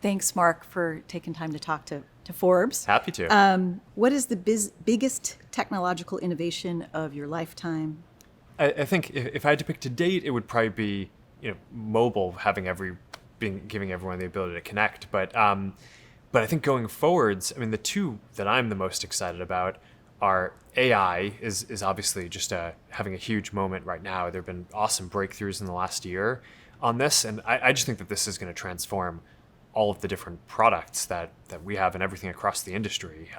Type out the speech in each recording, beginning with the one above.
Thanks, Mark, for taking time to talk to Forbes. Happy to. What is the biggest technological innovation of your lifetime? I think if I had to pick to date, it would probably be mobile, giving everyone the ability to connect. But I think going forwards, I mean, the two that I'm the most excited about are AI is obviously just having a huge moment right now. There have been awesome breakthroughs in the last year on this, and I just think that this is going to transform all of the different products that we have and everything across the industry.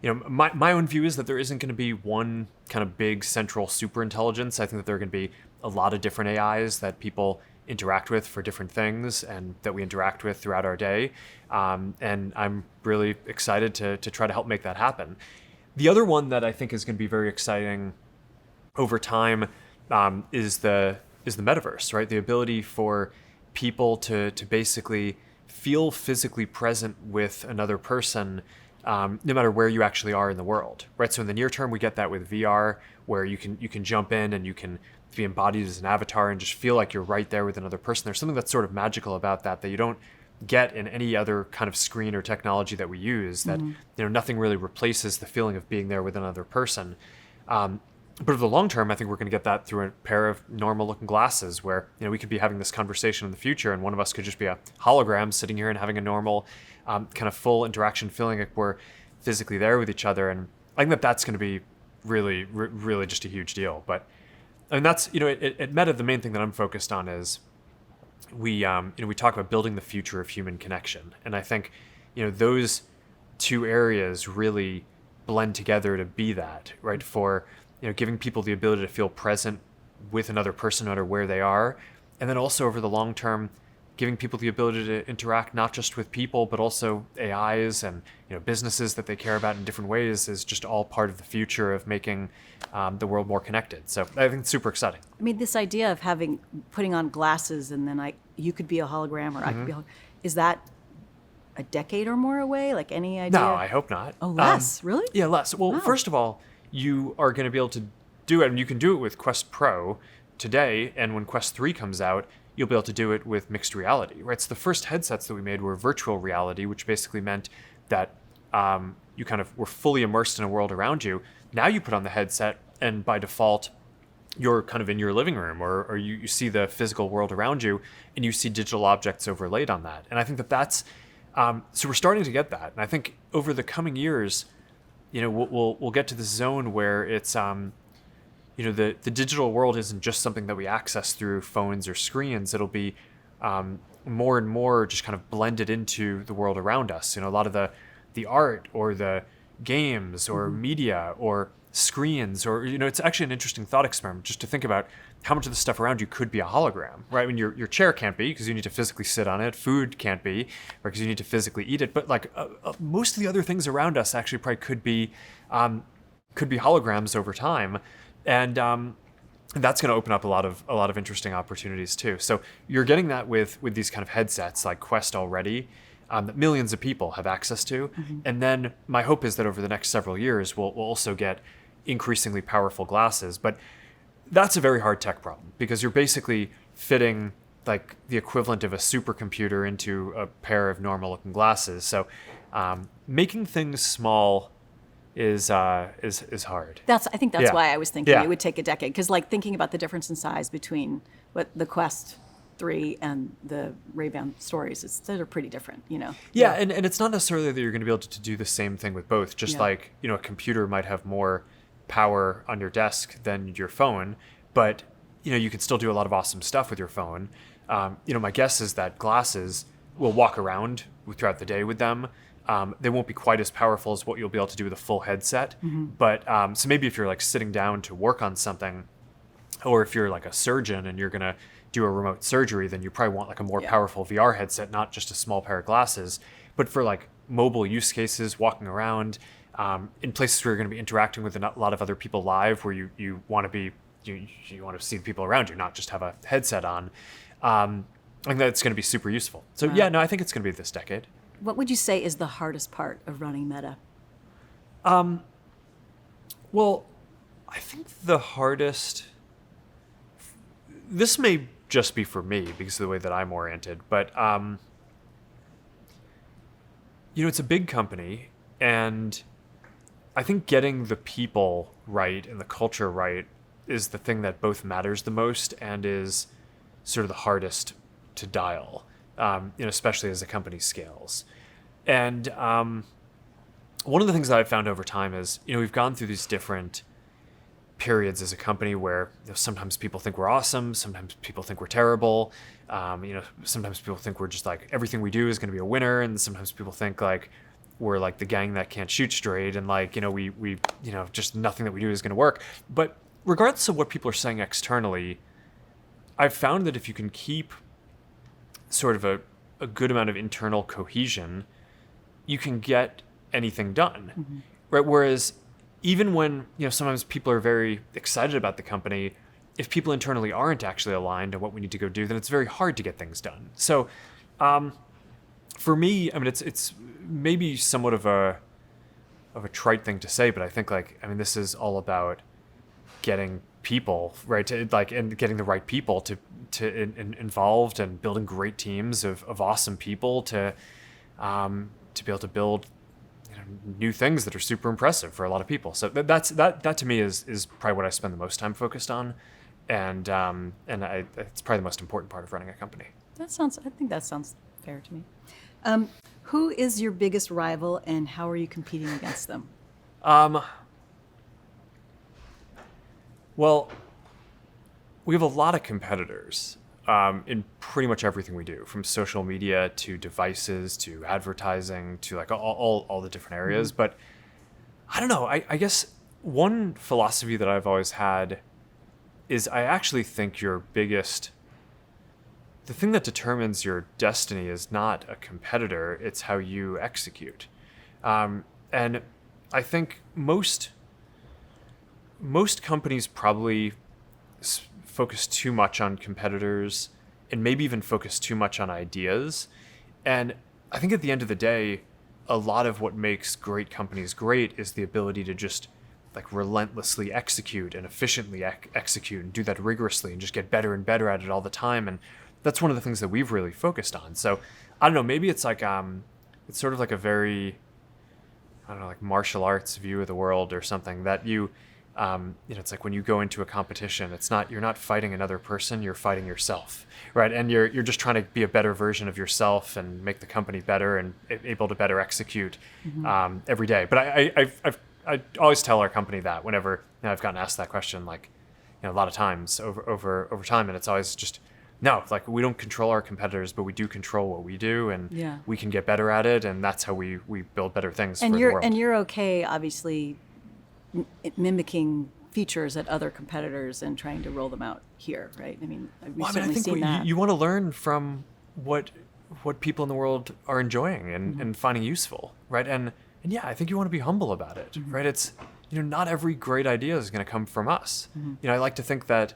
My own view is that there isn't going to be one kind of big central super intelligence. I think that there are going to be a lot of different AIs that people interact with for different things and that we interact with throughout our day. And I'm really excited to try to help make that happen. The other one that I think is going to be very exciting over time is the metaverse, right? The ability for people to basically feel physically present with another person, no matter where you actually are in the world, right? So in the near term, we get that with VR, where you can jump in and you can be embodied as an avatar and just feel like you're right there with another person. There's something that's sort of magical about that you don't get in any other kind of screen or technology that we use. That nothing really replaces the feeling of being there with another person. But over the long term, I think we're going to get that through a pair of normal-looking glasses where we could be having this conversation in the future, and one of us could just be a hologram sitting here and having a normal kind of full interaction, feeling like we're physically there with each other. And I think that's going to be really, really just a huge deal. But I mean, that's at Meta, the main thing that I'm focused on is we talk about building the future of human connection, and I think those two areas really blend together to be that, right? For giving people the ability to feel present with another person no matter where they are. And then also over the long term, giving people the ability to interact not just with people, but also AIs and businesses that they care about in different ways is just all part of the future of making the world more connected. So I think it's super exciting. I mean, this idea of putting on glasses and then you could be a hologram or I could be a hologram, is that a decade or more away? Like any idea? No, I hope not. Oh, less? Really? Yeah, less. Well, Wow. First of all, you are going to be able to do it, and you can do it with Quest Pro today, and when Quest 3 comes out, you'll be able to do it with mixed reality, right? So the first headsets that we made were virtual reality, which basically meant that you kind of were fully immersed in a world around you. Now you put on the headset, and by default, you're kind of in your living room, or you see the physical world around you, and you see digital objects overlaid on that. And I think that's so we're starting to get that, and I think over the coming years, we'll get to this zone where it's the digital world isn't just something that we access through phones or screens. It'll be more and more just kind of blended into the world around us. A lot of the art or the games or media or screens or it's actually an interesting thought experiment just to think about how much of the stuff around you could be a hologram, right? I mean, your chair can't be because you need to physically sit on it. Food can't be because you need to physically eat it. But like most of the other things around us actually probably could be holograms over time, and that's going to open up a lot of interesting opportunities too. So you're getting that with these kind of headsets like Quest already. That millions of people have access to. And then my hope is that over the next several years, we'll also get increasingly powerful glasses. But that's a very hard tech problem because you're basically fitting like the equivalent of a supercomputer into a pair of normal looking glasses. So making things small is hard. I think that's why I was thinking Yeah. it would take a decade. Because like thinking about the difference in size between what the Quest 3 and the Ray-Ban stories, those are pretty different, Yeah, and it's not necessarily that you're going to be able to do the same thing with both. Just like, a computer might have more power on your desk than your phone, but, you can still do a lot of awesome stuff with your phone. My guess is that glasses will walk around throughout the day with them. They won't be quite as powerful as what you'll be able to do with a full headset. But so maybe if you're like sitting down to work on something, or if you're like a surgeon and you're going to do a remote surgery, then you probably want like a more powerful VR headset, not just a small pair of glasses. But for like mobile use cases, walking around in places where you're going to be interacting with a lot of other people live, where you want to be, you want to see the people around you, not just have a headset on. I think that's going to be super useful. So I think it's going to be this decade. What would you say is the hardest part of running Meta? Well, I think the hardest, this may just be for me because of the way that I'm oriented, but It's a big company, and I think getting the people right and the culture right is the thing that both matters the most and is sort of the hardest to dial, especially as a company scales. And one of the things that I've found over time is, we've gone through these different periods as a company where sometimes people think we're awesome, sometimes people think we're terrible, sometimes people think we're just like everything we do is going to be a winner, and sometimes people think like we're like the gang that can't shoot straight, and like we just nothing that we do is going to work. But regardless of what people are saying externally, I've found that if you can keep sort of a good amount of internal cohesion, you can get anything done, right? Whereas even when, sometimes people are very excited about the company, if people internally aren't actually aligned on what we need to go do, then it's very hard to get things done. So for me, I mean, it's maybe somewhat of a trite thing to say, but I think this is all about getting people right, and getting the right people to involved and building great teams of awesome people to be able to build new things that are super impressive for a lot of people. So that to me is probably what I spend the most time focused on, and it's probably the most important part of running a company. I think that sounds fair to me. Who is your biggest rival, and how are you competing against them? Well, we have a lot of competitors in pretty much everything we do, from social media to devices to advertising to like all the different areas. But I don't know. I guess one philosophy that I've always had is I actually think the thing that determines your destiny is not a competitor, it's how you execute. And I think most companies probably focus too much on competitors and maybe even focus too much on ideas. And I think at the end of the day, a lot of what makes great companies great is the ability to just like relentlessly execute and efficiently execute and do that rigorously and just get better and better at it all the time. And that's one of the things that we've really focused on. So I don't know, maybe it's like, it's sort of like a very, I don't know, like martial arts view of the world or something that it's like when you go into a competition, you're not fighting another person, you're fighting yourself, right? And you're just trying to be a better version of yourself and make the company better and able to better execute every day. But I always tell our company that whenever I've gotten asked that question, like a lot of times over time, and it's always just no, like we don't control our competitors, but we do control what we do, and we can get better at it, and that's how we build better things for the world. And you're okay, obviously, mimicking features at other competitors and trying to roll them out here, right? I mean, we've certainly seen that. You want to learn from what people in the world are enjoying and finding useful, right? And yeah, I think you want to be humble about it, right? It's not every great idea is going to come from us. I like to think that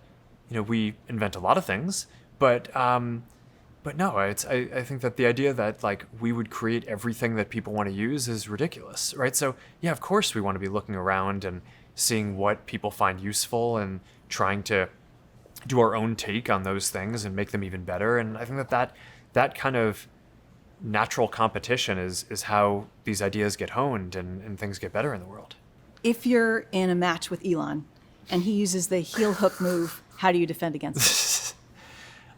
we invent a lot of things, but no, I think that the idea that like we would create everything that people want to use is ridiculous, right? So yeah, of course we want to be looking around and seeing what people find useful and trying to do our own take on those things and make them even better. And I think that kind of natural competition is how these ideas get honed and things get better in the world. If you're in a match with Elon and he uses the heel hook move, how do you defend against it?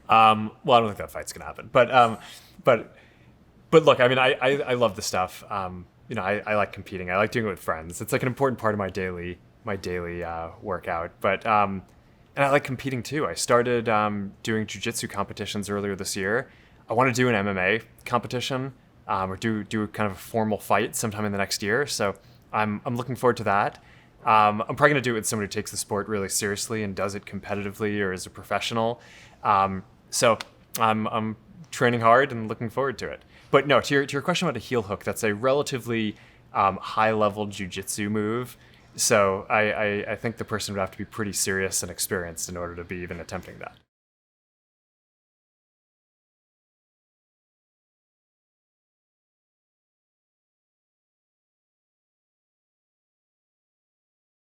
Well, I don't think that fight's gonna happen, but look, I mean, I love the stuff. I like competing. I like doing it with friends. It's like an important part of my daily workout. But and I like competing too. I started doing jiu-jitsu competitions earlier this year. I want to do an MMA competition or do kind of a formal fight sometime in the next year. So I'm looking forward to that. I'm probably going to do it with someone who takes the sport really seriously and does it competitively or as a professional. So I'm training hard and looking forward to it. But no, to your question about a heel hook, that's a relatively high-level jiu-jitsu move. So I think the person would have to be pretty serious and experienced in order to be even attempting that.